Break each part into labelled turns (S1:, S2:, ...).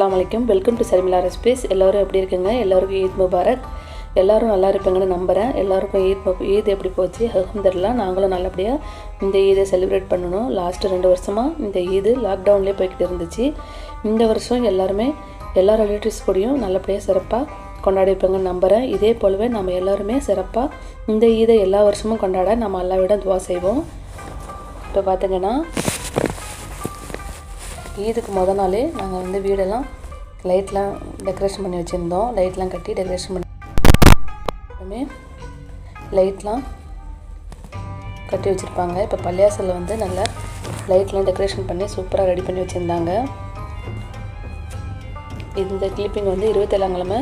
S1: அஸ்ஸலாமு அலைக்கும். Welcome to Sharmila recipes. எல்லோரும் எப்படி இருக்குங்க? எல்லோருக்கும் ஈத் முபாரக். எல்லோரும் நல்லா இருப்பீங்கன்னு நம்புகிறேன். எல்லாருக்கும் ஈத் எப்படி போச்சு? அல்ஹம்துலில்லாஹ். நாங்களும் நல்லபடியாக இந்த ஈதை செலிப்ரேட் பண்ணணும். லாஸ்ட்டு 2 வருஷமாக இந்த ஈது லாக்டவுன்லேயே போய்கிட்டு இருந்துச்சு. இந்த வருஷம் எல்லா ரிலேட்டிவ்ஸ் கூடயும் நல்லபடியாக சிறப்பாக கொண்டாடிப்பேங்கன்னு நம்புகிறேன். இதே போலவே நம்ம எல்லாருமே சிறப்பாக இந்த ஈதை எல்லா வருஷமும் கொண்டாட நம்ம அல்லாஹ்விடம் துவா செய்வோம். இப்போ பார்த்திங்கன்னா ஈதுக்கு மொதல் நாளே நாங்கள் வீடெல்லாம் லைட்லாம் டெக்கரேஷன் பண்ணி வச்சுருந்தோம். லைட்லாம் கட்டி டெக்கரேஷன் பண்ணி லைட்லாம் கட்டி வச்சுருப்பாங்க. இப்போ பள்ளியாசலில் நல்லா லைட்லாம் டெக்கரேஷன் பண்ணி சூப்பராக ரெடி பண்ணி வச்சுருந்தாங்க. இந்த கிளிப்பிங் 27ஆம் கிழமை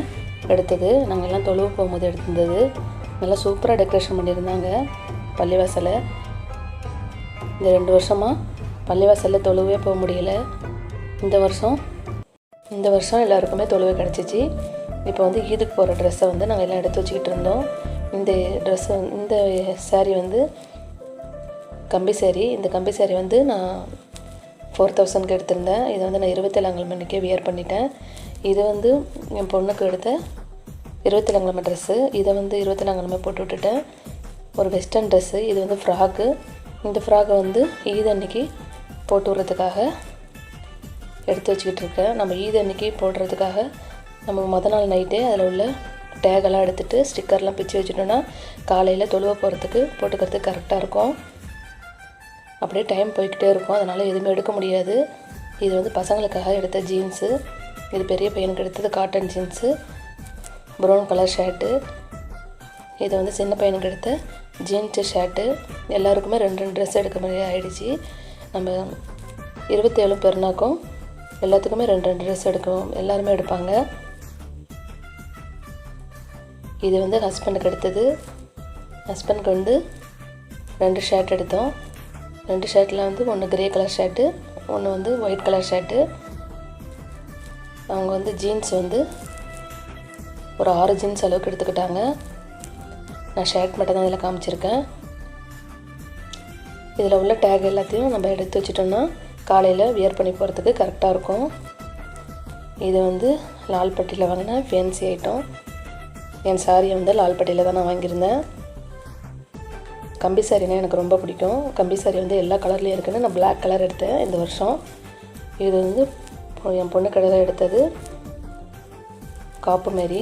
S1: எடுத்தது. நாங்கள் எல்லாம் தொழுவு போகும்போது எடுத்திருந்தது. நல்லா சூப்பராக டெக்கரேஷன் பண்ணியிருந்தாங்க பள்ளிவாசலை. இந்த 2 வருஷமாக பள்ளிவாசலில் தொழுவே போக முடியல. இந்த வருஷம் எல்லாருக்குமே தொழுவே கிடச்சிச்சு. இப்போ ஈதுக்கு போகிற ட்ரெஸ்ஸை நாங்கள் எல்லாம் எடுத்து வச்சுக்கிட்டு இருந்தோம். இந்த சாரீ கம்பி சாரீ. இந்த கம்பி சாரீ நான் 4000க்கு எடுத்திருந்தேன். இதை நான் 27ஆம் கிழமைக்கே வியர் பண்ணிட்டேன். இது என் பொண்ணுக்கு எடுத்த 27ஆம் கிழமை ட்ரெஸ்ஸு. இதை 27ஆம் கிழமை போட்டு விட்டுட்டேன். ஒரு வெஸ்டர்ன் ட்ரெஸ்ஸு. இது ஃப்ராக்கு. இந்த ஃப்ராக்கை ஈத் அன்னைக்கு போட்டு விட்றதுக்காக எடுத்து வச்சுக்கிட்டு இருக்கேன். நம்ம ஈத் அன்னைக்கு போடுறதுக்காக நம்ம மொதல் நாள் நைட்டே அதில் உள்ள டேகெல்லாம் எடுத்துகிட்டு ஸ்டிக்கர்லாம் பிச்சு வச்சுட்டோன்னா காலையில் தொழுவ போகிறதுக்கு போட்டுக்கிறதுக்கு கரெக்டாக இருக்கும். அப்படியே டைம் போய்கிட்டே இருக்கும். அதனால் எதுவுமே எடுக்க முடியாது. இது பசங்களுக்காக எடுத்த ஜீன்ஸு. இது பெரிய பையனுக்கு எடுத்தது cotton jeans, brown colour shirt. இது சின்ன பையனுக்கு எடுத்த ஜீன்ஸு ஷர்ட்டு. எல்லாருக்குமே 2 ட்ரெஸ் எடுக்க மாதிரி ஆகிடுச்சி. நம்ம 27 பெருநாக்கும் எல்லாத்துக்குமே 2 ட்ரெஸ் எடுக்கும். எல்லாருமே எடுப்பாங்க. இது ஹஸ்பண்டுக்கு எடுத்தது. ஹஸ்பண்டுக்கு 2 ஷர்ட் எடுத்தோம். 2 ஷர்ட்டில் ஒன்று கிரே கலர் ஷர்ட்டு, ஒன்று ஒயிட் கலர் ஷர்ட்டு. அவங்க ஜீன்ஸ் ஒரு 6 ஜீன்ஸ் அளவுக்கு எடுத்துக்கிட்டாங்க. நான் ஷர்ட் மட்டும் தான் இதில் காமிச்சிருக்கேன். இதில் உள்ள டேக் எல்லாத்தையும் நம்ம எடுத்து வச்சிட்டோம்னா காலையில் வியர் பண்ணி போகிறதுக்கு கரெக்டாக இருக்கும். இது லால்பட்டியில் வாங்கின ஃபேன்சி ஐட்டம். என் சாரியை லால்பட்டியில் தான் நான் வாங்கியிருந்தேன். கம்பி சாரினா எனக்கு ரொம்ப பிடிக்கும். கம்பி சாரி எல்லா கலர்லேயும் இருக்குன்னு நான் பிளாக் கலர் எடுத்தேன் இந்த வருஷம். இது என் பொண்ணு கடையில் எடுத்தது காப்பு மாரி.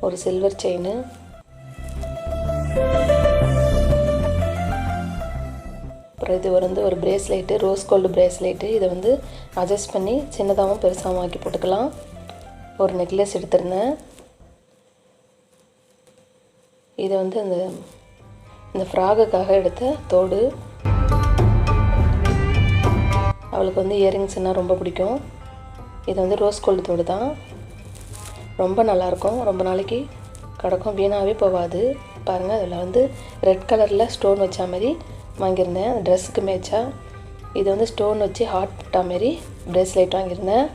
S1: ஒரு சில்வர் செயின். அப்புறம் இது ஒரு பிரேஸ்லெட்டு, ரோஸ் கோல்டு பிரேஸ்லெட்டு. இதை அட்ஜஸ்ட் பண்ணி சின்னதாகவும் பெருசாகவும் ஆக்கி போட்டுக்கலாம். ஒரு நெக்லஸ் எடுத்திருந்தேன். இது இந்த ஃப்ராகுக்காக எடுத்த தோடு. அவளுக்கு இயரிங்ஸ்னால் ரொம்ப பிடிக்கும். இது ரோஸ் கோல்டு தோடு தான். ரொம்ப நல்லாயிருக்கும். ரொம்ப நாளைக்கு கிடக்கும், வீணாகவே போகாது. பாருங்கள், அதில் ரெட் கலரில் ஸ்டோன் வச்சா மாதிரி வாங்கியிருந்தேன். அந்த ட்ரெஸ்ஸுக்கு மேட்சா. இது ஸ்டோன் வச்சு ஹார்ட் போட்டா மாரி ப்ரேஸ்லெட் வாங்கியிருந்தேன்.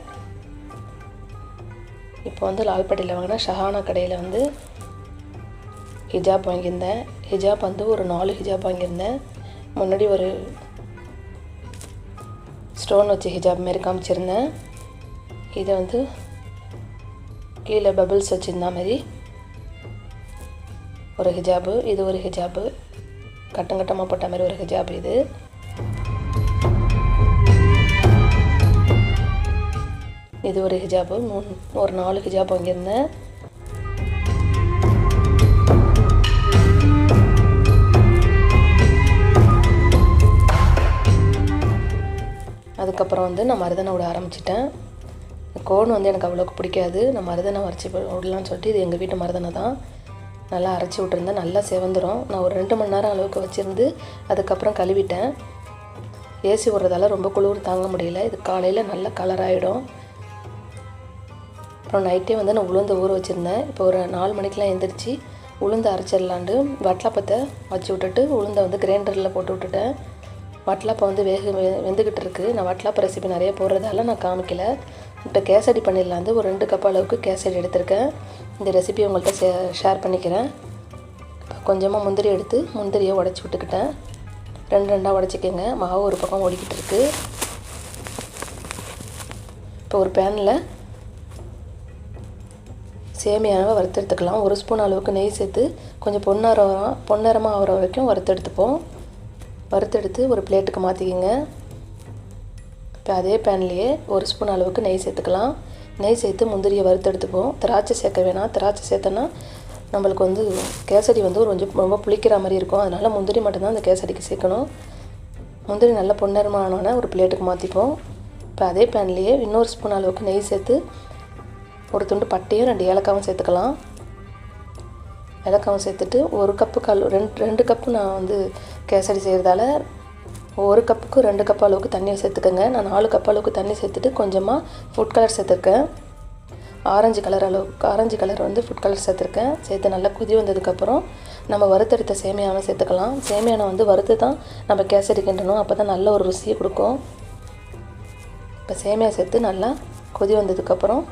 S1: இப்போ லால்பட்டியில் வாங்கினா ஷஹானா கடையில் ஹிஜாப் வாங்கியிருந்தேன். ஹிஜாப் ஒரு 4 ஹிஜாப் வாங்கியிருந்தேன். முன்னாடி ஒரு ஸ்டோன் வச்சு ஹிஜாப் மாரி காமிச்சிருந்தேன். இது கீழே பபிள்ஸ் வச்சுருந்தா மாதிரி ஒரு ஹிஜாபு. இது ஒரு ஹிஜாபு, கட்டமாக போட்ட மாதிரி ஒரு ஹிஜாபு. இது ஒரு ஹிஜாபு. ஒரு 4 ஹிஜாப் வாங்கியிருந்தேன். அதுக்கப்புறம் நான் மருதனை விட ஆரம்பிச்சிட்டேன். கோன் எனக்கு அவ்வளோக்கு பிடிக்காது. நான் மருதனை அரைச்சி விடலான்னு சொல்லிட்டு இது எங்கள் வீட்டு மருதனை தான் நல்லா அரைச்சி விட்டுருந்தேன். நல்லா செவந்துடும். நான் ஒரு 2 மணி நேரம் அளவுக்கு வச்சுருந்து அதுக்கப்புறம் கழுவிட்டேன். ஏசி விடுறதால ரொம்ப குளிர் தாங்க முடியல. இது காலையில் நல்லா கலர் ஆகிடும். அப்புறம் நைட்டே நான் உளுந்து ஊற வச்சுருந்தேன். இப்போ ஒரு 4 மணிக்கெலாம் எழுந்திரிச்சு உளுந்து அரைச்சிடலான்ட்டு வட்டலாப்பத்தை வச்சு விட்டுட்டு உளுந்தை கிரைண்டரில் போட்டு விட்டுட்டேன். வட்டலாப்பை வெந்துக்கிட்டு இருக்குது. நான் வட்டலாப்பை ரெசிபி நிறைய போடுறதால நான் காமிக்கலை. இப்போ கேசரி பண்ணிடலாம். ஒரு 2 கப் அளவுக்கு கேசரி எடுத்திருக்கேன். இந்த ரெசிபி உங்கள்கிட்ட ஷேர் பண்ணிக்கிறேன். கொஞ்சமாக முந்திரி எடுத்து முந்திரியை உடச்சி விட்டுக்கிட்டேன். ரெண்டாக உடச்சிக்கோங்க. மாவு ஒரு பக்கம் ஓடிக்கிட்டு இருக்குது. இப்போ ஒரு பேனில் சேமியாவை வறுத்தெடுத்துக்கலாம். 1 ஸ்பூன் அளவுக்கு நெய் சேர்த்து கொஞ்சம் பொன்னரமாக ஆகிற வரைக்கும் வறுத்தெடுத்துப்போம். வறுத்தெடுத்து ஒரு பிளேட்டுக்கு மாற்றிக்கிங்க. இப்போ அதே பேன்லேயே 1 ஸ்பூன் அளவுக்கு நெய் சேர்த்துக்கலாம். நெய் சேர்த்து முந்திரியை வறுத்தெடுத்துப்போம். திராட்சை சேர்க்க வேணாம். திராட்சை சேர்த்தோன்னா நம்மளுக்கு கேசரி கொஞ்சம் ரொம்ப புளிக்கிற மாதிரி இருக்கும். அதனால் முந்திரி மட்டும்தான் அந்த கேசரிக்கு சேர்க்கணும். முந்திரி நல்லா பொன்னரமானோன்னே ஒரு பிளேட்டுக்கு மாற்றிப்போம். இப்போ அதே பேன்லேயே இன்னொரு ஸ்பூன் அளவுக்கு நெய் சேர்த்து ஒரு துண்டு பட்டையும் 2 ஏலக்காவும் சேர்த்துக்கலாம். ஏலக்காவும் சேர்த்துட்டு 1 கப்பு 2 கப்பு நான் கேசரி செய்கிறதால 1 கப்புக்கு 2 கப் அளவுக்கு தண்ணியை சேர்த்துக்கோங்க. நான் 4 கப் அளவுக்கு தண்ணி சேர்த்துட்டு கொஞ்சமாக ஃபுட் கலர் சேர்த்துருக்கேன். ஆரஞ்சு கலர் ஃபுட் கலர் சேர்த்துருக்கேன். சேர்த்து நல்லா கொதி வந்ததுக்கப்புறம் நம்ம வறுத்தெடுத்த சேமியாவை சேர்த்துக்கலாம். சேமியாவை வறுத்து தான் நம்ம கேசரி கிண்டணும். அப்போ தான் நல்ல ஒரு ருசியை கொடுக்கும். இப்போ சேமியா சேர்த்து நல்லா கொதி வந்ததுக்கப்புறம்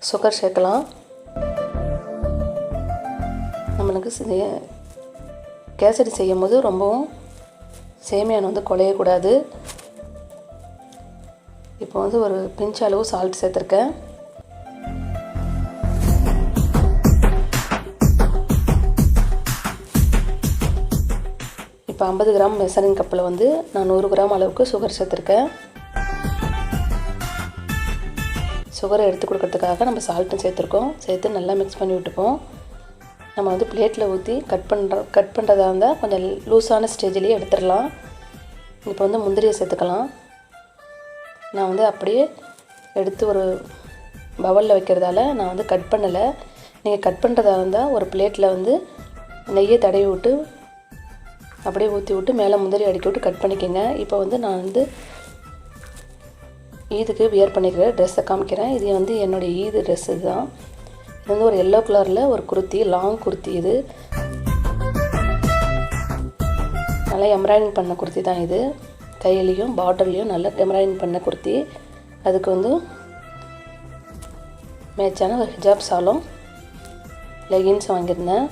S1: சுகர் சேர்க்கலாம். நம்மளுக்கு கேசரி செய்யும் போது ரொம்பவும் சேமியா குழையக்கூடாது. இப்போ ஒரு பிஞ்ச் அளவு சால்ட் சேர்த்துருக்கேன். இப்போ 50 கிராம் மெஷரிங் கப்பில் நான் 100 கிராம் அளவுக்கு சுகர் சேர்த்துருக்கேன். சுகரை எடுத்து கொடுக்கறதுக்காக நம்ம சால்ட்டும் சேர்த்துருக்கோம். சேர்த்து நல்லா மிக்ஸ் பண்ணி விட்டுப்போம். நம்ம பிளேட்டில் ஊற்றி கட் பண்ணுறதா இருந்தால் கொஞ்சம் லூஸான ஸ்டேஜ்லேயே எடுத்துடலாம். இப்போ முந்திரியை சேர்த்துக்கலாம். நான் அப்படியே எடுத்து ஒரு பவுலில் வைக்கிறதால நான் கட் பண்ணலை. நீங்கள் கட் பண்ணுறதா இருந்தால் ஒரு பிளேட்டில் நெய்யை தடவி விட்டு அப்படியே ஊற்றி விட்டு மேலே முந்திரி அடுக்கி விட்டு கட் பண்ணிக்கோங்க. இப்போ நான் ஈதுக்கு வியர் பண்ணிக்கிற ட்ரெஸ்ஸை காமிக்கிறேன். இது என்னுடைய ஈது ட்ரெஸ் இதுதான். இது ஒரு எல்லோ கலரில் ஒரு குர்த்தி, லாங் குர்த்தி. இது நல்லா எம்ப்ராய்டிங் பண்ண குர்த்தி தான். இது கையிலையும் பார்டர்லேயும் நல்லா எம்ப்ராய்டிங் பண்ண குர்த்தி. அதுக்கு மேட்சான ஒரு ஹிஜாப் சாலும் லெகின்ஸ் வாங்கியிருந்தேன்.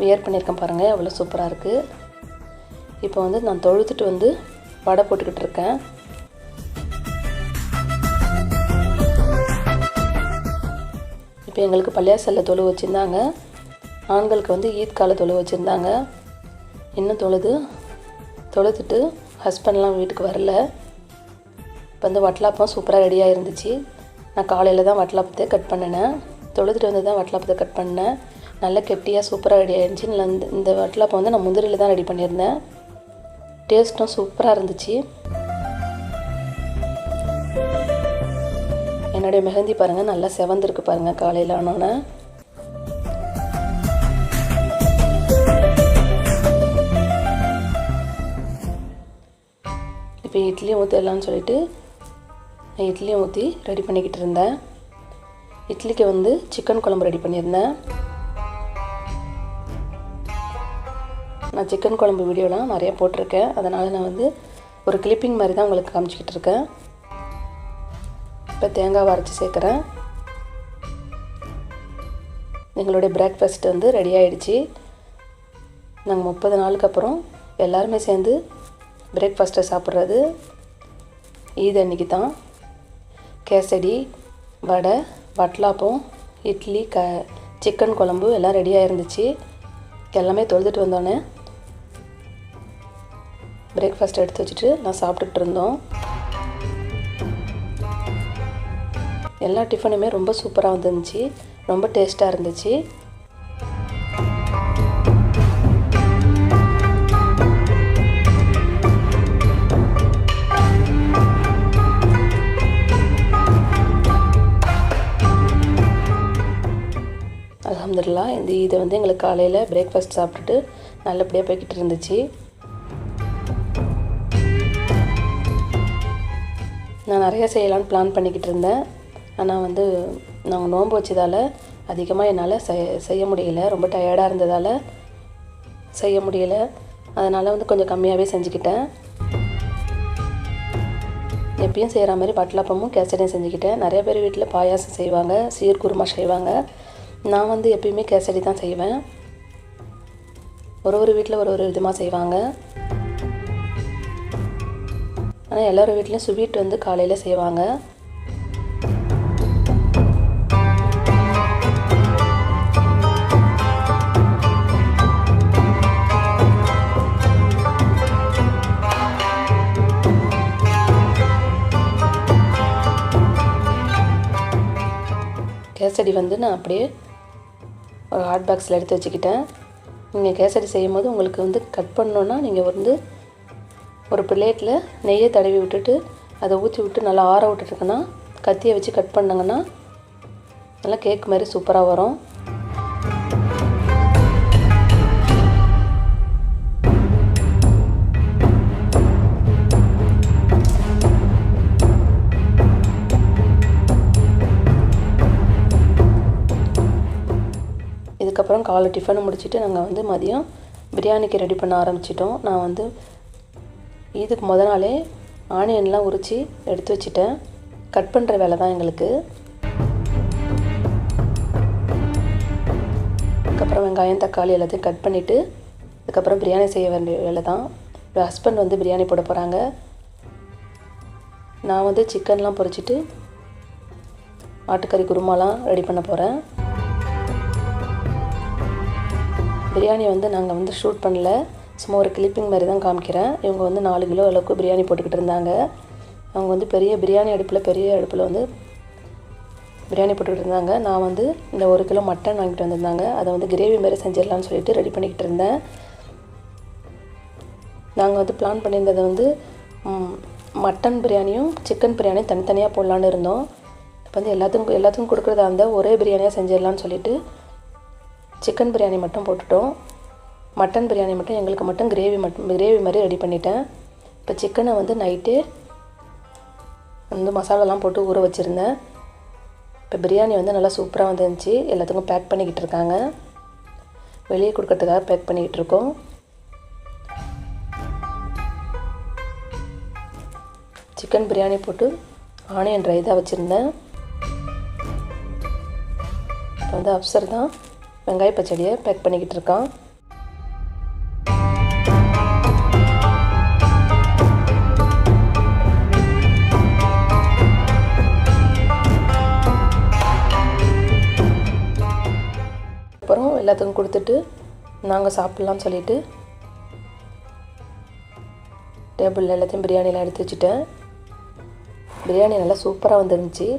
S1: வியர் பண்ணியிருக்கேன் பாருங்கள், எவ்வளோ சூப்பராக இருக்குது. இப்போ நான் தொழுத்துட்டு வடை போட்டுக்கிட்டு இருக்கேன். இப்போ எங்களுக்கு பள்ளியாசலில் தொழு வச்சுருந்தாங்க. ஆண்களுக்கு ஈத் கால தொழு வச்சுருந்தாங்க. இன்னும் தொழுத்துட்டு ஹஸ்பண்ட்லாம் வீட்டுக்கு வரல. இப்போ வட்டலாப்பம் சூப்பராக ரெடியாக இருந்துச்சு. நான் காலையில் தான் வட்டலாப்பத்தை கட் பண்ணினேன். தொழுத்துட்டு தான் வட்டலாப்பத்தை கட் பண்ணேன். நல்ல கெட்டியாக சூப்பராக ரெடி ஆகிடுச்சு. இந்த வட்டலாப்பம் நான் முந்திரியில் தான் ரெடி பண்ணியிருந்தேன். டேஸ்ட்டும் சூப்பராக இருந்துச்சு. என்னுடைய மெஹந்தி பாருங்கள், நல்லா செவந்திருக்கு பாருங்கள் காலையில் ஆனோன்னே. இப்போ இட்லியும் ஊற்றிடலான்னு சொல்லிட்டு நான் இட்லியும் ஊற்றி ரெடி பண்ணிக்கிட்டு இருந்தேன். இட்லிக்கு சிக்கன் குழம்பு ரெடி பண்ணியிருந்தேன். நான் சிக்கன் குழம்பு வீடியோலாம் நிறையா போட்டிருக்கேன். அதனால் நான் ஒரு கிளிப்பிங் மாதிரி தான் உங்களுக்கு காமிச்சிக்கிட்டு இருக்கேன். இப்போ தேங்காய் அரைச்சி சேர்க்குறேன். எங்களுடைய பிரேக்ஃபாஸ்ட் ரெடி ஆகிடுச்சு. நாங்கள் 30 நாளுக்கு அப்புறம் எல்லாருமே சேர்ந்து பிரேக்ஃபாஸ்ட்டை சாப்பிட்றது ஈத் அன்றைக்கி தான். கேசரி, வடை, வட்டலாப்பம், இட்லி, சிக்கன் குழம்பு எல்லாம் ரெடியாக இருந்துச்சு. எல்லாமே தொழுதுட்டு வந்தோடனே பிரேக்ஃபாஸ்ட் எடுத்து வச்சுட்டு நான் சாப்பிட்டுட்டு இருந்தோம். எல்லா டிஃபனுமே ரொம்ப சூப்பராக வந்துருந்துச்சு. ரொம்ப டேஸ்ட்டாக இருந்துச்சு. அல்ஹம்துலில்லாஹ் இந்த இதை எங்களுக்கு காலையில் பிரேக்ஃபாஸ்ட் சாப்பிட்டுட்டு நல்லபடியாக போய்கிட்டு இருந்துச்சு. நான் நிறையா செய்யலான்னு பிளான் பண்ணிக்கிட்டு இருந்தேன். ஆனால் நாங்கள் நோன்பு வச்சதால் அதிகமாக என்னால் செய்ய முடியல. ரொம்ப டயர்டாக இருந்ததால் செய்ய முடியலை. அதனால் கொஞ்சம் கம்மியாகவே செஞ்சுக்கிட்டேன். எப்பயும் செய்கிற மாதிரி வட்டலாப்பமும் கேசரியும் செஞ்சுக்கிட்டேன். நிறைய பேர் வீட்டில் பாயாசம் செய்வாங்க, சீர் குருமா செய்வாங்க. நான் எப்பயுமே கேசரி தான் செய்வேன். ஒரு வீட்டில் ஒரு விதமாக செய்வாங்க. ஆனால் எல்லோரும் வீட்லேயும் ஸ்வீட் வந்து காலையில் செய்வாங்க. கேசரி வந்து நான் அப்படியே ஒரு ஹாட் பாக்ஸில் எடுத்து வச்சுக்கிட்டேன். நீங்கள் கேசரி செய்யும்போது உங்களுக்கு வந்து கட் பண்ணணுன்னா நீங்கள் வந்து ஒரு பிளேட்டில் நெய்யை தடவி விட்டுட்டு அதை ஊற்றி விட்டு நல்லா ஆற விட்டுட்டுங்கன்னா கத்தியை வச்சு கட் பண்ணாங்கன்னா நல்லா கேக் மாதிரி சூப்பராக வரும். இதுக்கப்புறம் காலை டிஃபனை முடிச்சுட்டு நாங்கள் வந்து மதியம் பிரியாணிக்கு ரெடி பண்ண ஆரம்பிச்சிட்டோம். நான் வந்து இதுக்கு நாளே ஆனியன்லாம் உரித்து எடுத்து வச்சுட்டேன். கட் பண்ணுற வேலை தான் எங்களுக்கு. அதுக்கப்புறம் வெங்காயம் தக்காளி எல்லாத்தையும் கட் பண்ணிவிட்டு அதுக்கப்புறம் பிரியாணி செய்ய வேண்டிய வேலை தான். என் ஹஸ்பண்ட் வந்து பிரியாணி போட போகிறாங்க. நான் வந்து சிக்கன்லாம் பொரிச்சிட்டு ஆட்டுக்கறி குருமாலாம் ரெடி பண்ண போகிறேன். பிரியாணி வந்து நாங்கள் வந்து ஷூட் பண்ணல, சும்மா ஒரு கிளிப்பிங் மாதிரி தான் காமிக்கிறேன். இவங்க வந்து 4 கிலோ அளவுக்கு பிரியாணி போட்டுக்கிட்டு இருந்தாங்க. அவங்க வந்து பெரிய அடுப்பில் வந்து பிரியாணி போட்டுக்கிட்டு இருந்தாங்க. நான் வந்து இந்த 1 கிலோ மட்டன் வாங்கிட்டு வந்திருந்தாங்க. அதை வந்து கிரேவி மாதிரி செஞ்சிடலான்னு சொல்லிட்டு ரெடி பண்ணிக்கிட்டு இருந்தேன். நாங்கள் வந்து பிளான் பண்ணியிருந்ததை வந்து மட்டன் பிரியாணியும் சிக்கன் பிரியாணியும் தனித்தனியாக போடலான்னு இருந்தோம். இப்போ வந்து எல்லாத்துக்கும் கொடுக்குறதா இருந்தால் ஒரே பிரியாணியாக செஞ்சிடலான்னு சொல்லிட்டு சிக்கன் பிரியாணி மட்டும் போட்டுட்டோம். மட்டன் பிரியாணி மட்டும் எங்களுக்கு மட்டும் கிரேவி மாதிரி ரெடி பண்ணிட்டேன். இப்போ சிக்கனை வந்து நைட்டே வந்து மசாலாலாம் போட்டு ஊற வச்சுருந்தேன். இப்போ பிரியாணி வந்து நல்லா சூப்பராக வந்துருந்துச்சு. எல்லாத்துக்கும் பேக் பண்ணிக்கிட்டு இருக்காங்க. வெளியே கொடுக்கறதுக்காக பேக் பண்ணிக்கிட்டு இருக்கோம். சிக்கன் பிரியாணி போட்டு ஆனியன் ரைத்தா வச்சுருந்தேன். இப்போ வந்து அப்சர் தான் வெங்காய பச்சடியை பேக் பண்ணிக்கிட்டு இருக்கான். அப்புறம் எல்லாத்துக்கும் கொடுத்துட்டு நாங்கள் சாப்பிட்லான்னு சொல்லிட்டு டேபிளில் எல்லாத்தையும் பிரியாணிலாம் எடுத்து வச்சுட்டேன். பிரியாணி நல்லா சூப்பராக வந்துருந்துச்சு.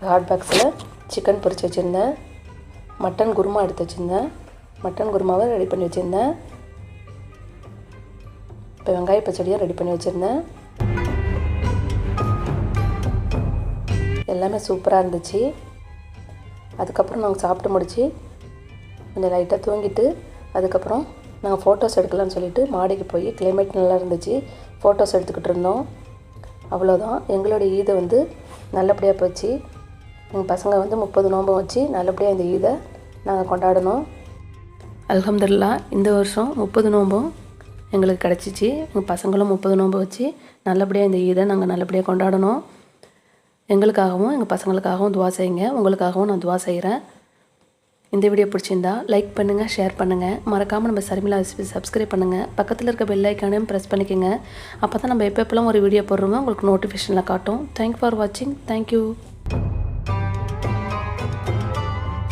S1: ஹாட் பாக்ஸில் சிக்கன் பொரிச்சு வச்சுருந்தேன். மட்டன் குருமா எடுத்து வச்சுருந்தேன். மட்டன் குருமாவை ரெடி பண்ணி வச்சுருந்தேன். இப்போ வெங்காய பச்சடியும் ரெடி பண்ணி வச்சுருந்தேன். எல்லாமே சூப்பராக இருந்துச்சு. அதுக்கப்புறம் நாங்கள் சாப்பிட்டு முடித்து கொஞ்சம் லைட்டாக தூங்கிட்டு அதுக்கப்புறம் நாங்கள் ஃபோட்டோஸ் எடுக்கலாம்னு சொல்லிட்டு மாடிக்கு போய் கிளைமேட் நல்லா இருந்துச்சு, ஃபோட்டோஸ் எடுத்துக்கிட்டு இருந்தோம். அவ்வளோதான். எங்களுடைய ஈதை வந்து நல்லபடியாக போச்சு. எங்கள் பசங்க வந்து 30 நோன்பு வச்சு நல்லபடியாக இந்த ஈதை நாங்கள் கொண்டாடணும். அல்ஹம்துலில்லாஹ் இந்த வருஷம் 30 நோன்பும் எங்களுக்கு கிடச்சிச்சு. எங்கள் பசங்களும் 30 நோன்பு வச்சு நல்லபடியாக இந்த ஈதை நாங்கள் நல்லபடியாக கொண்டாடணும். எங்களுக்காகவும் எங்கள் பசங்களுக்காகவும் துவா செய்யுங்க. உங்களுக்காகவும் நான் துவா செய்கிறேன். இந்த வீடியோ பிடிச்சிருந்தா லைக் பண்ணுங்கள், ஷேர் பண்ணுங்கள். மறக்காமல் நம்ம ஷர்மிளா ரெசிபி சப்ஸ்கிரைப் பண்ணுங்கள். பக்கத்தில் இருக்க பெல் ஐக்கானையும் ப்ரெஸ் பண்ணிக்கோங்க. அப்போ தான் நம்ம எப்போலாம் ஒரு வீடியோ போடுறோமோ உங்களுக்கு நோட்டிஃபிகேஷனில் காட்டும். தேங்க்ஸ் ஃபார் வாட்சிங். தேங்க்யூ.